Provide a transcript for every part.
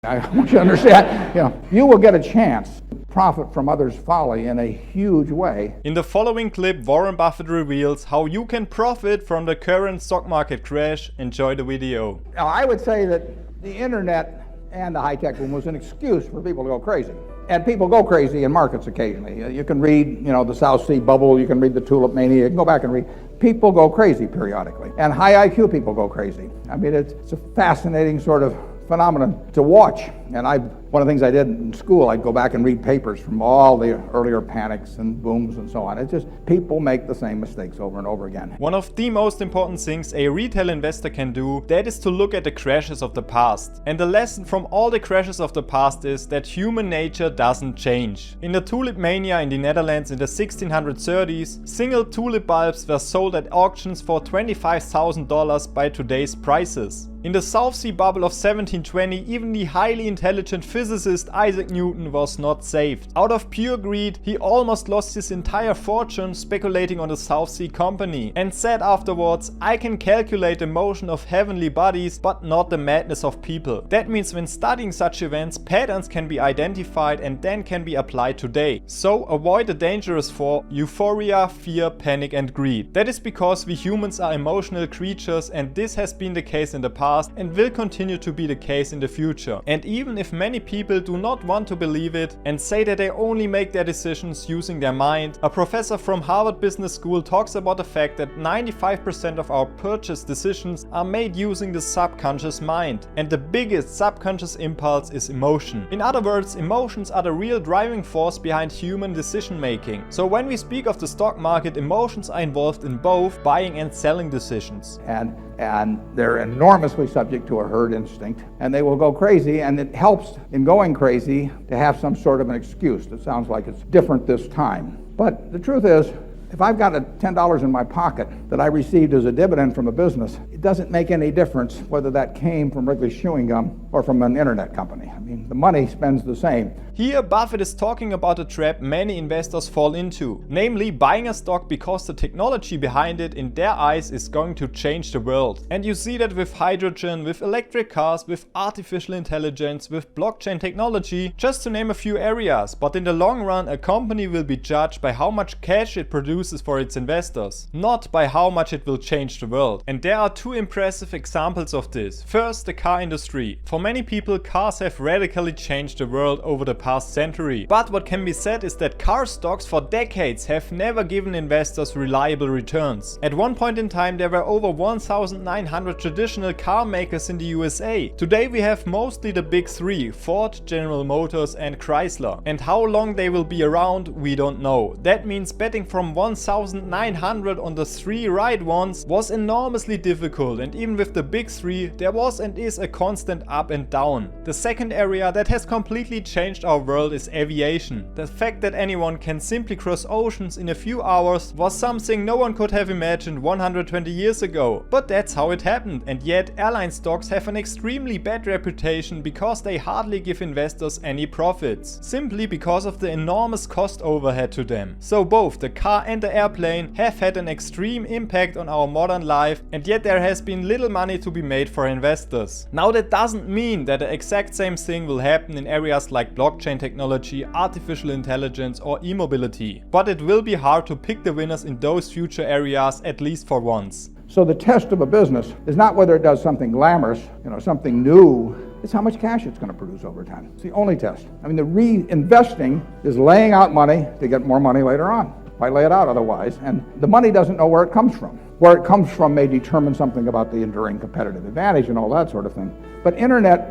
I want you to understand, you will get a chance to profit from others' folly in a huge way. In the following clip, Warren Buffett reveals how you can profit from the current stock market crash. Enjoy the video. Now, I would say that the internet and the high-tech boom was an excuse for people to go crazy. And people go crazy in markets occasionally. You can read, the South Sea bubble, you can read the tulip mania, you can go back and read. People go crazy periodically. And high IQ people go crazy. I mean, it's a fascinating sort of phenomenon to watch. And one of the things I did in school, I'd go back and read papers from all the earlier panics and booms and so on. It's just people make the same mistakes over and over again. One of the most important things a retail investor can do, that is to look at the crashes of the past. And the lesson from all the crashes of the past is that human nature doesn't change. In the tulip mania in the Netherlands in the 1630s, single tulip bulbs were sold at auctions for $25,000 by today's prices. In the South Sea bubble of 1720, even the highly intelligent physicist Isaac Newton was not saved. Out of pure greed, he almost lost his entire fortune speculating on the South Sea Company, and said afterwards, "I can calculate the motion of heavenly bodies, but not the madness of people." That means when studying such events, patterns can be identified and then can be applied today. So avoid the dangerous four: euphoria, fear, panic and greed. That is because we humans are emotional creatures, and this has been the case in the past and will continue to be the case in the future. And even if many people do not want to believe it and say that they only make their decisions using their mind, a professor from Harvard Business School talks about the fact that 95% of our purchase decisions are made using the subconscious mind. And the biggest subconscious impulse is emotion. In other words, emotions are the real driving force behind human decision making. So when we speak of the stock market, emotions are involved in both buying and selling decisions. And they're enormously subject to a herd instinct, and they will go crazy, and it helps in going crazy to have some sort of an excuse. It sounds like it's different this time. But the truth is, if I've got $10 in my pocket that I received as a dividend from a business, it doesn't make any difference whether that came from Wrigley's Chewing Gum or from an internet company. I mean, the money spends the same. Here, Buffett is talking about a trap many investors fall into, namely buying a stock because the technology behind it in their eyes is going to change the world. And you see that with hydrogen, with electric cars, with artificial intelligence, with blockchain technology, just to name a few areas. But in the long run, a company will be judged by how much cash it produces for its investors, not by how much it will change the world. And there are two impressive examples of this. First, the car industry. For many people, cars have radically changed the world over the past century. But what can be said is that car stocks for decades have never given investors reliable returns. At one point in time, there were over 1,900 traditional car makers in the USA. Today we have mostly the big three: Ford, General Motors and Chrysler. And how long they will be around, we don't know. That means betting from 1,900 on the three right ones was enormously difficult, and even with the big three, there was and is a constant up and down. The second area that has completely changed our world is aviation. The fact that anyone can simply cross oceans in a few hours was something no one could have imagined 120 years ago. But that's how it happened, and yet airline stocks have an extremely bad reputation because they hardly give investors any profits, simply because of the enormous cost overhead to them. So both the car and the airplane have had an extreme impact on our modern life, and yet there has been little money to be made for investors. Now that doesn't mean that the exact same thing will happen in areas like blockchain technology, artificial intelligence or e-mobility, but it will be hard to pick the winners in those future areas, at least for once. So the test of a business is not whether it does something glamorous, something new. It's how much cash it's going to produce over time. It's the only test. I mean, the reinvesting is laying out money to get more money later on. Why lay it out otherwise? And the money doesn't know where it comes from. Where it comes from may determine something about the enduring competitive advantage and all that sort of thing. But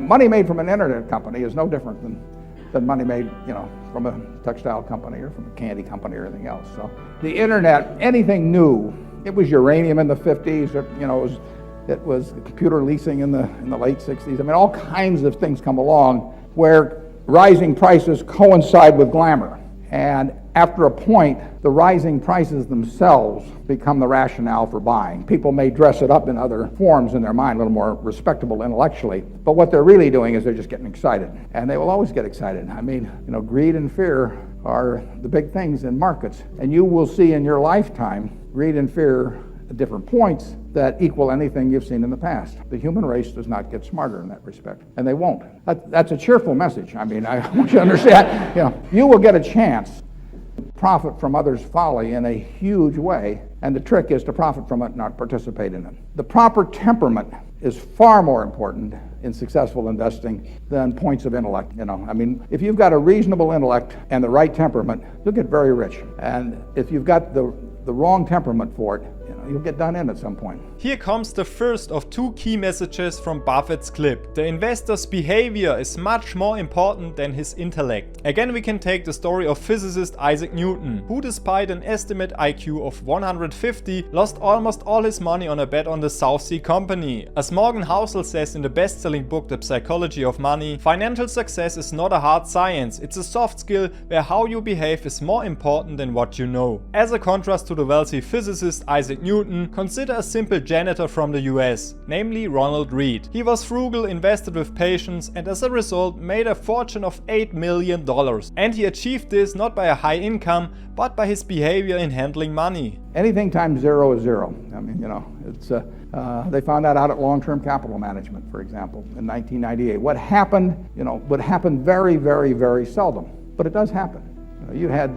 money made from an internet company is no different than money made, from a textile company or from a candy company or anything else. So the internet, anything new, it was uranium in the 50s, it was computer leasing in the late 60s. I mean, all kinds of things come along where rising prices coincide with glamour. And after a point, the rising prices themselves become the rationale for buying. People may dress it up in other forms in their mind, a little more respectable intellectually, but what they're really doing is they're just getting excited. And they will always get excited. I mean, greed and fear are the big things in markets. And you will see in your lifetime greed and fear at different points that equal anything you've seen in the past. The human race does not get smarter in that respect, and they won't. That's a cheerful message. I mean, I want you to understand, you will get a chance to profit from others' folly in a huge way, and the trick is to profit from it, not participate in it. The proper temperament is far more important in successful investing than points of intellect. I mean, if you've got a reasonable intellect and the right temperament, you'll get very rich. And if you've got the wrong temperament for it, you'll get done in at some point. Here comes the first of two key messages from Buffett's clip. The investor's behavior is much more important than his intellect. Again, we can take the story of physicist Isaac Newton, who despite an estimate IQ of 150, lost almost all his money on a bet on the South Sea Company. As Morgan Housel says in the best-selling book The Psychology of Money, financial success is not a hard science, it's a soft skill where how you behave is more important than what you know. As a contrast to the wealthy physicist Isaac Newton, consider a simple janitor from the US, namely Ronald Read. He was frugal, invested with patience, and as a result made a fortune of $8 million. And he achieved this not by a high income, but by his behavior in handling money. Anything times zero is zero. I mean, they found that out at long-term capital management, for example, in 1998. What happened, would happen very, very, very seldom, but it does happen. You had,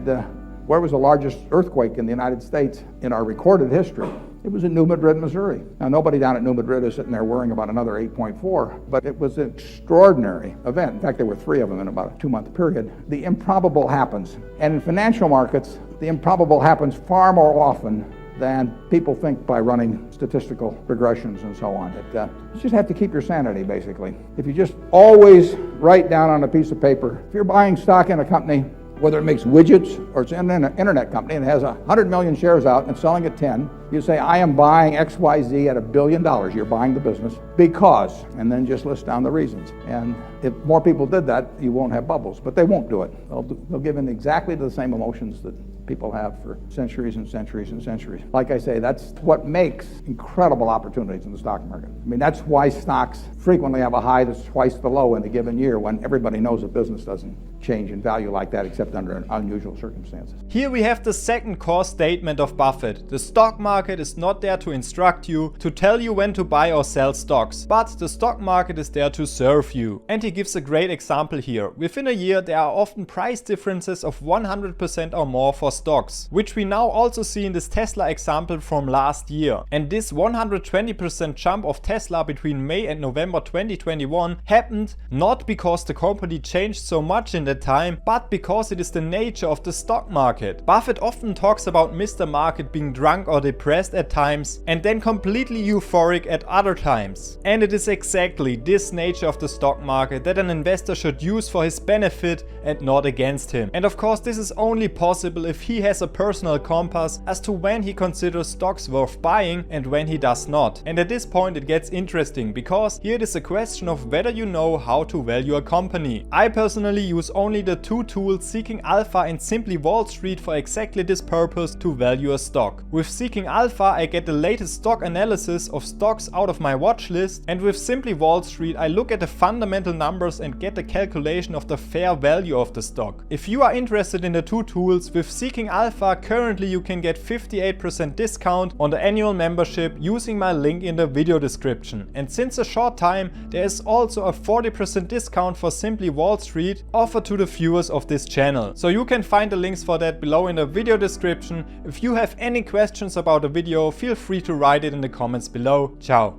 where was the largest earthquake in the United States in our recorded history? It was in New Madrid, Missouri. Now, nobody down at New Madrid is sitting there worrying about another 8.4, but it was an extraordinary event. In fact, there were 3 of them in about a 2-month period. The improbable happens. And in financial markets, the improbable happens far more often than people think by running statistical regressions and so on. You just have to keep your sanity, basically. If you just always write down on a piece of paper, if you're buying stock in a company, whether it makes widgets or it's an internet company and has 100 million shares out and selling at 10, you say, I am buying XYZ at $1 billion. You're buying the business because, and then just list down the reasons. And if more people did that, you won't have bubbles, but they won't do it. They'll give in exactly the same emotions that people have for centuries and centuries and centuries. Like I say, that's what makes incredible opportunities in the stock market. I mean, that's why stocks frequently have a high that's twice the low in a given year when everybody knows a business doesn't change in value like that except under unusual circumstances. Here we have the second core statement of Buffett. The stock market is not there to instruct you, to tell you when to buy or sell stocks, but the stock market is there to serve you. And he gives a great example here. Within a year, there are often price differences of 100% or more for stocks, which we now also see in this Tesla example from last year. And this 120% jump of Tesla between May and November 2021 happened not because the company changed so much in that time, but because it is the nature of the stock market. Buffett often talks about Mr. Market being drunk or depressed at times and then completely euphoric at other times. And it is exactly this nature of the stock market that an investor should use for his benefit and not against him. And of course, this is only possible if he has a personal compass as to when he considers stocks worth buying and when he does not. And at this point it gets interesting, because here it is a question of whether you know how to value a company. I personally use only the 2 tools Seeking Alpha and Simply Wall Street for exactly this purpose, to value a stock. With Seeking Alpha I get the latest stock analysis of stocks out of my watch list, and with Simply Wall Street I look at the fundamental numbers and get the calculation of the fair value of the stock. If you are interested in the 2 tools, with Seeking Alpha currently you can get 58% discount on the annual membership using my link in the video description. And since a short time there is also a 40% discount for Simply Wall Street offered to the viewers of this channel. So you can find the links for that below in the video description. If you have any questions about the video, feel free to write it in the comments below. Ciao.